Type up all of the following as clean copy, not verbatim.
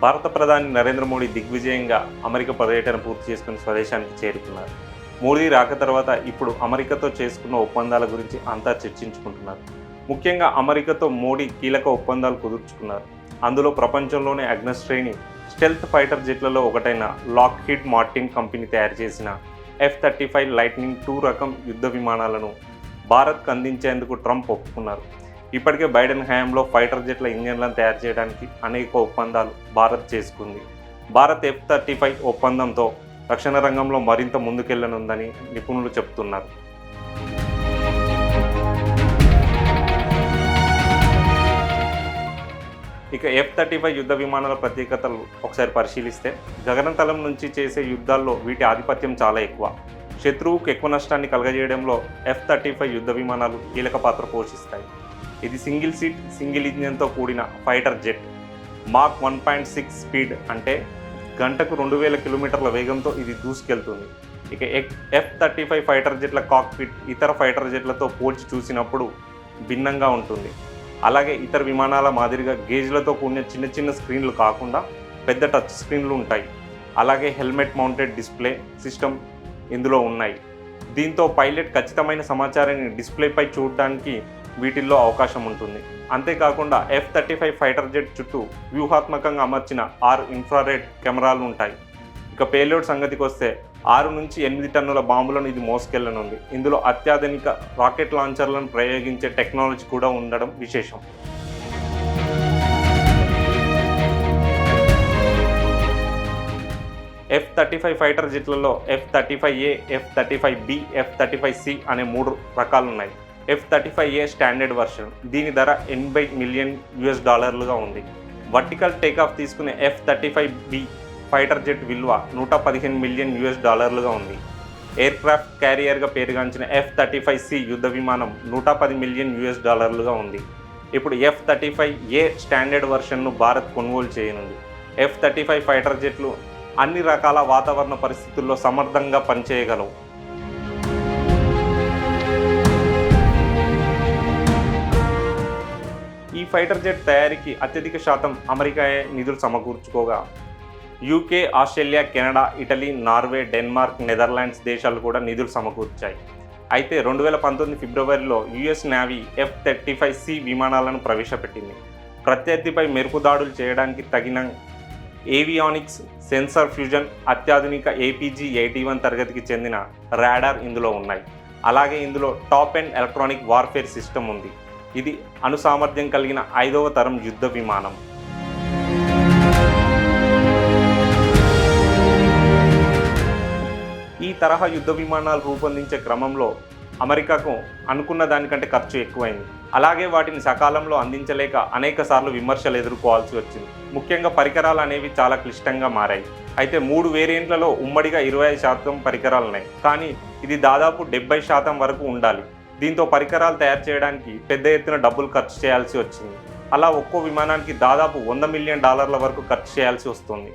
భారత ప్రధాని నరేంద్ర మోడీ దిగ్విజయంగా అమెరికా పర్యటన పూర్తి చేసుకుని స్వదేశానికి చేరుకున్నారు. మోడీ రాక తర్వాత ఇప్పుడు అమెరికాతో చేసుకున్న ఒప్పందాల గురించి అంతా చర్చించుకుంటున్నారు. ముఖ్యంగా అమెరికాతో మోడీ కీలక ఒప్పందాలు కుదుర్చుకున్నారు. అందులో ప్రపంచంలోనే అగ్రశ్రేణి స్టెల్త్ ఫైటర్ జెట్లలో ఒకటైన లాక్హీడ్ మార్టిన్ కంపెనీ తయారు చేసిన F-35 లైట్నింగ్ II రకం యుద్ధ విమానాలను భారత్కు అందించేందుకు ట్రంప్ ఒప్పుకున్నారు. ఇప్పటికే బైడెన్ హయాంలో ఫైటర్ జెట్ల ఇంజన్లను తయారు చేయడానికి అనేక ఒప్పందాలు భారత్ చేసుకుంది. భారత్ F-35 ఒప్పందంతో రక్షణ రంగంలో మరింత ముందుకెళ్లనుందని నిపుణులు చెబుతున్నారు. ఇక F-35 యుద్ధ విమానాల ప్రత్యేకతలు ఒకసారి పరిశీలిస్తే, గగనతలం నుంచి చేసే యుద్ధాల్లో వీటి ఆధిపత్యం చాలా ఎక్కువ. శత్రువుకు ఎక్కువ నష్టాన్ని కలగజేయడంలో F-35 యుద్ధ విమానాలు కీలక పాత్ర పోషిస్తాయి. ఇది సింగిల్ సీట్ సింగిల్ ఇంజిన్తో కూడిన ఫైటర్ జెట్. మాక్ 1.6 స్పీడ్ అంటే గంటకు 2000 కిలోమీటర్ల వేగంతో ఇది దూసుకెళ్తుంది. ఇక F-35 ఫైటర్ జెట్ల కాక్పిట్ ఇతర ఫైటర్ జెట్లతో పోల్చి చూసినప్పుడు భిన్నంగా ఉంటుంది. అలాగే ఇతర విమానాల మాదిరిగా గేజ్లతో కూడిన చిన్న చిన్న స్క్రీన్లు కాకుండా పెద్ద టచ్ స్క్రీన్లు ఉంటాయి. అలాగే హెల్మెట్ మౌంటెడ్ డిస్ప్లే సిస్టమ్ ఇందులో ఉన్నాయి. దీంతో పైలట్ ఖచ్చితమైన సమాచారాన్ని డిస్ప్లేపై చూడడానికి వీటిల్లో అవకాశం ఉంటుంది. అంతేకాకుండా F-35 ఫైటర్ జెట్ చుట్టూ వ్యూహాత్మకంగా అమర్చిన 6 ఇన్ఫ్రారెడ్ కెమెరాలు ఉంటాయి. ఇక పేలోడ్ సంగతికి వస్తే 6 నుంచి 8 టన్నుల బాంబులను ఇది మోసుకెళ్లనుంది. ఇందులో అత్యాధునిక రాకెట్ లాంచర్లను ప్రయోగించే టెక్నాలజీ కూడా ఉండడం విశేషం. F-35 fighter జెట్లలో F-35A, F-35B, F-35C అనే 3 రకాలున్నాయి. F-35A standard version. దీని ధర $80 మిలియన్ ఉంది. వర్టికల్ టేకాఫ్ తీసుకునే F-35B ఫైటర్ జెట్ విలువ $115 మిలియన్ ఉంది. ఎయిర్ క్రాఫ్ట్ క్యారియర్గా పేరుగాంచిన F-35C యుద్ధ విమానం $110 మిలియన్ ఉంది. ఇప్పుడు F-35A స్టాండర్డ్ వర్షన్ను భారత్ కొనుగోలు చేయనుంది. F-35 ఫైటర్ జెట్లు అన్ని రకాల వాతావరణ పరిస్థితుల్లో సమర్థంగా పనిచేయగలవు. ఈ ఫైటర్ జెట్ తయారీకి అత్యధిక శాతం అమెరికాయే నిధులు సమకూర్చుకోగా UK, Australia, Canada, Italy, Norway, Denmark, Netherlands దేశాలు కూడా నిధులు సమకూర్చాయి. అయితే 2019 ఫిబ్రవరిలో యుఎస్ నేవీ F-35C విమానాలను ప్రవేశపెట్టింది. ప్రత్యర్థిపై మెరుపు దాడులు చేయడానికి తగిన ఏవియానిక్స్, సెన్సార్ ఫ్యూజన్, అత్యాధునిక APG-81 తరగతికి చెందిన రాడార్ ఇందులో ఉన్నాయి. అలాగే ఇందులో top end electronic warfare system ఉంది. ఇది అణు సామర్థ్యం కలిగిన 5వ తరం యుద్ధ విమానం. ఈ తరహా యుద్ధ విమానాలు రూపొందించే క్రమంలో అమెరికాకు అనుకున్న దానికంటే ఖర్చు ఎక్కువైంది. అలాగే వాటిని సకాలంలో అందించలేక అనేక సార్లు విమర్శలు ఎదుర్కోవాల్సి వచ్చింది. ముఖ్యంగా పరికరాలు అనేవి చాలా క్లిష్టంగా మారాయి. అయితే 3 వేరియంట్లలో ఉమ్మడిగా 25% పరికరాలున్నాయి. కానీ ఇది దాదాపు 70% వరకు ఉండాలి. దీంతో పరికరాలు తయారు చేయడానికి పెద్ద ఎత్తున డబ్బులు ఖర్చు చేయాల్సి వచ్చింది. అలా ఒక్కో విమానానికి దాదాపు $100 మిలియన్ వరకు ఖర్చు చేయాల్సి వస్తుంది.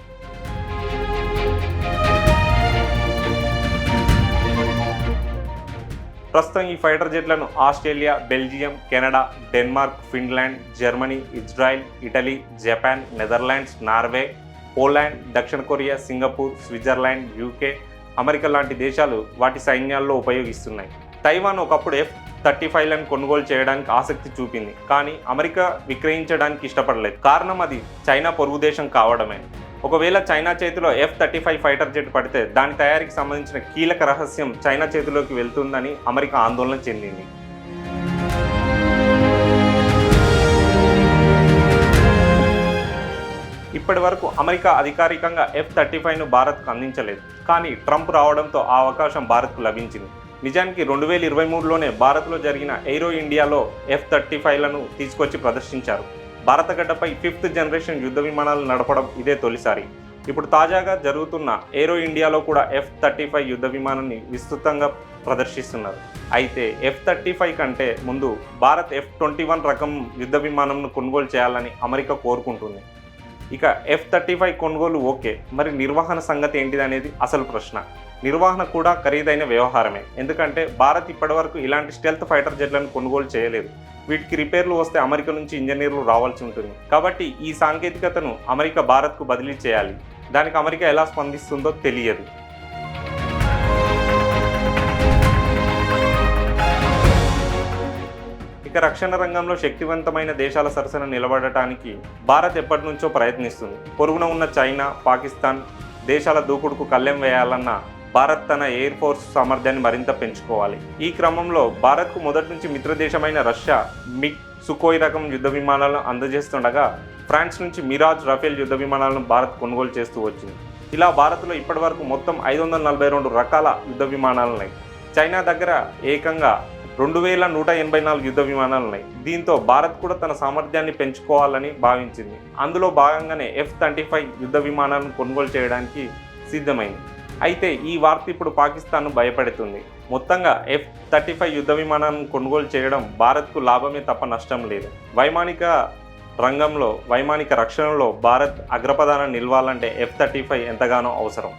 ప్రస్తుతం ఈ ఫైటర్ జెట్లను Australia, Belgium, Canada, Denmark, Finland, Germany, Israel, Italy, Japan, Netherlands, Norway, Poland, దక్షిణ Korea, Singapore, Switzerland, UK, America లాంటి దేశాలు వాటి సైన్యాల్లో ఉపయోగిస్తున్నాయి. తైవాన్ ఒకప్పుడు F-35లను కొనుగోలు చేయడానికి ఆసక్తి చూపింది. కానీ అమెరికా విక్రయించడానికి ఇష్టపడలేదు. కారణం అది చైనా పొరుగు దేశం కావడమే. ఒకవేళ చైనా చేతిలో F-35 ఫైటర్ జెట్ పడితే దాని తయారీకి సంబంధించిన కీలక రహస్యం చైనా చేతిలోకి వెళ్తుందని అమెరికా ఆందోళన చెందింది. ఇప్పటి వరకు అమెరికా అధికారికంగా F-35ను భారత్కు అందించలేదు. కానీ ట్రంప్ రావడంతో ఆ అవకాశం భారత్కు లభించింది. నిజానికి 2023లోనే భారత్లో జరిగిన ఎయిరో ఇండియాలో F-35లను తీసుకొచ్చి ప్రదర్శించారు. భారత గడ్డపై 5th జనరేషన్ యుద్ధ విమానాలు నడపడం ఇదే తొలిసారి. ఇప్పుడు తాజాగా జరుగుతున్న ఏరో ఇండియాలో కూడా F-35 యుద్ధ విమానాన్ని విస్తృతంగా ప్రదర్శిస్తున్నారు. అయితే F-35 కంటే ముందు భారత్ F-21 రకం యుద్ధ విమానంను కొనుగోలు చేయాలని అమెరికా కోరుకుంటుంది. ఇక F-35 కొనుగోలు ఓకే, మరి నిర్వహణ సంగతి ఏంటిదనేది అసలు ప్రశ్న. నిర్వహణ కూడా ఖరీదైన వ్యవహారమే. ఎందుకంటే భారత్ ఇప్పటివరకు ఇలాంటి స్టెల్త్ ఫైటర్ జెట్లను కొనుగోలు చేయలేదు. వీటికి రిపేర్లు వస్తే అమెరికా నుంచి ఇంజనీర్లు రావాల్సి ఉంటుంది. కాబట్టి ఈ సాంకేతికతను అమెరికా భారత్కు బదిలీ చేయాలి. దానికి అమెరికా ఎలా స్పందిస్తుందో తెలియదు. ఇక రక్షణ రంగంలో శక్తివంతమైన దేశాల సరసన నిలబడటానికి భారత్ ఎప్పటి నుంచో ప్రయత్నిస్తుంది. పొరుగున ఉన్న చైనా, పాకిస్తాన్ దేశాల దూకుడుకు కళ్ళెం వేయాలన్న భారత్ తన ఎయిర్ ఫోర్స్ సామర్థ్యాన్ని మరింత పెంచుకోవాలి. ఈ క్రమంలో భారత్కు మొదటి నుంచి మిత్రదేశమైన రష్యా మిగ్, సుకోయ్ రకం యుద్ధ విమానాలను అందజేస్తుండగా ఫ్రాన్స్ నుంచి మిరాజ్, రఫేల్ యుద్ధ విమానాలను భారత్ కొనుగోలు చేస్తూ వచ్చింది. ఇలా భారత్లో ఇప్పటివరకు మొత్తం 542 రకాల యుద్ధ విమానాలున్నాయి. చైనా దగ్గర ఏకంగా 2184 యుద్ధ విమానాలున్నాయి. దీంతో భారత్ కూడా తన సామర్థ్యాన్ని పెంచుకోవాలని భావించింది. అందులో భాగంగానే F-35 యుద్ధ విమానాలను కొనుగోలు చేయడానికి సిద్ధమైంది. అయితే ఈ వార్త ఇప్పుడు పాకిస్తాన్ను భయపెడుతుంది. మొత్తంగా F-35 యుద్ధ విమానాలను కొనుగోలు చేయడం భారత్కు లాభమే తప్ప నష్టం లేదు. వైమానిక రంగంలో, వైమానిక రక్షణలో భారత్ అగ్రపదాన నిలవాలంటే F-35 ఎంతగానో అవసరం.